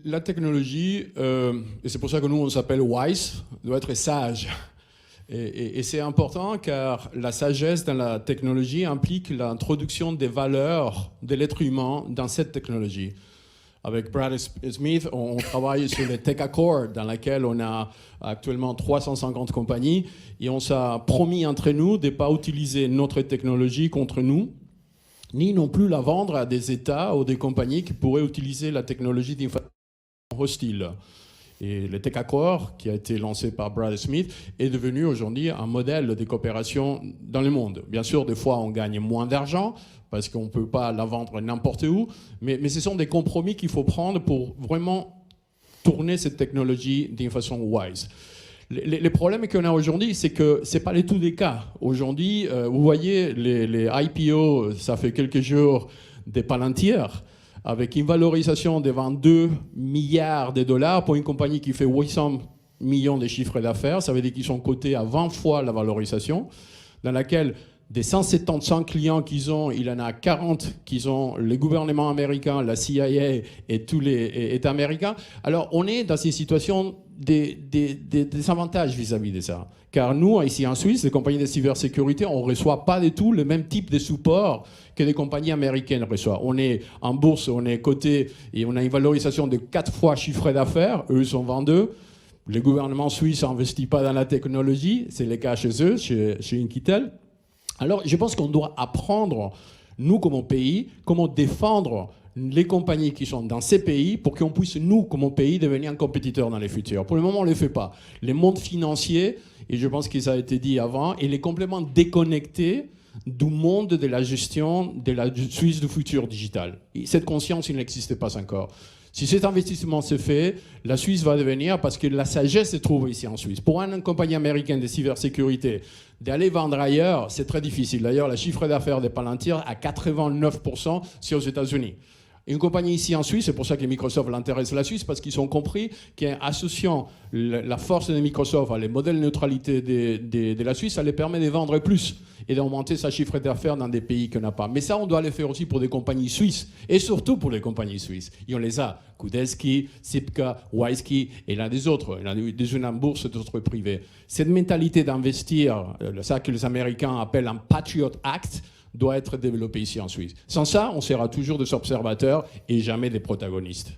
La technologie, et c'est pour ça que nous on s'appelle WISE, doit être sage. Et c'est important car la sagesse dans la technologie implique l'introduction des valeurs de l'être humain dans cette technologie. Avec Brad Smith, on travaille sur les Tech Accords, dans laquelle on a actuellement 350 compagnies, et on s'est promis entre nous de ne pas utiliser notre technologie contre nous, ni non plus la vendre à des États ou des compagnies qui pourraient utiliser la technologie d'une façon hostile. Et le Tech Accord, qui a été lancé par Brad Smith, est devenu aujourd'hui un modèle de coopération dans le monde. Bien sûr, des fois, on gagne moins d'argent parce qu'on ne peut pas la vendre n'importe où, mais ce sont des compromis qu'il faut prendre pour vraiment tourner cette technologie d'une façon wise. Les problèmes qu'on a aujourd'hui, c'est que ce n'est pas les tous des cas. Aujourd'hui, vous voyez, les IPO, ça fait quelques jours, des Palantir, avec une valorisation de 22 milliards de dollars pour une compagnie qui fait 800 millions de chiffres d'affaires. Ça veut dire qu'ils sont cotés à 20 fois la valorisation, dans laquelle des 175 clients qu'ils ont, il y en a 40 qu'ils ont le gouvernement américain, la CIA et tous les États américains. Alors on est dans une situation des avantages vis-à-vis de ça. Car nous, ici en Suisse, les compagnies de cybersécurité, on ne reçoit pas du tout le même type de support que les compagnies américaines reçoivent. On est en bourse, on est coté et on a une valorisation de 4 fois chiffre d'affaires. Eux sont 22. Le gouvernement suisse n'investit pas dans la technologie. C'est le cas chez eux, chez Inquitel. Alors, je pense qu'on doit apprendre, nous, comme pays, comment défendre les compagnies qui sont dans ces pays pour qu'on puisse, nous, comme pays, devenir un compétiteur dans les futurs. Pour le moment, on ne le fait pas. Le monde financier, et je pense que ça a été dit avant, il est complètement déconnecté du monde de la gestion de la Suisse du futur digital. Et cette conscience, il n'existe pas encore. Si cet investissement se fait, la Suisse va devenir, parce que la sagesse se trouve ici en Suisse. Pour une compagnie américaine de cybersécurité, d'aller vendre ailleurs, c'est très difficile. D'ailleurs, le chiffre d'affaires de Palantir à 89%, c'est aux États-Unis. Une compagnie ici en Suisse, c'est pour ça que Microsoft l'intéresse la Suisse, parce qu'ils ont compris qu'associant la force de Microsoft à les modèles de neutralité de la Suisse, ça les permet de vendre plus et d'augmenter sa chiffre d'affaires dans des pays qu'on n'a pas. Mais ça, on doit le faire aussi pour des compagnies suisses, et surtout pour les compagnies suisses. Et on les a, Kudelski, Sipka, Wiski, et l'un des autres. Il y en a des unes en bourse, d'autres privés. Cette mentalité d'investir, ça que les Américains appellent un Patriot Act, doit être développé ici en Suisse. Sans ça, on sera toujours des observateurs et jamais des protagonistes.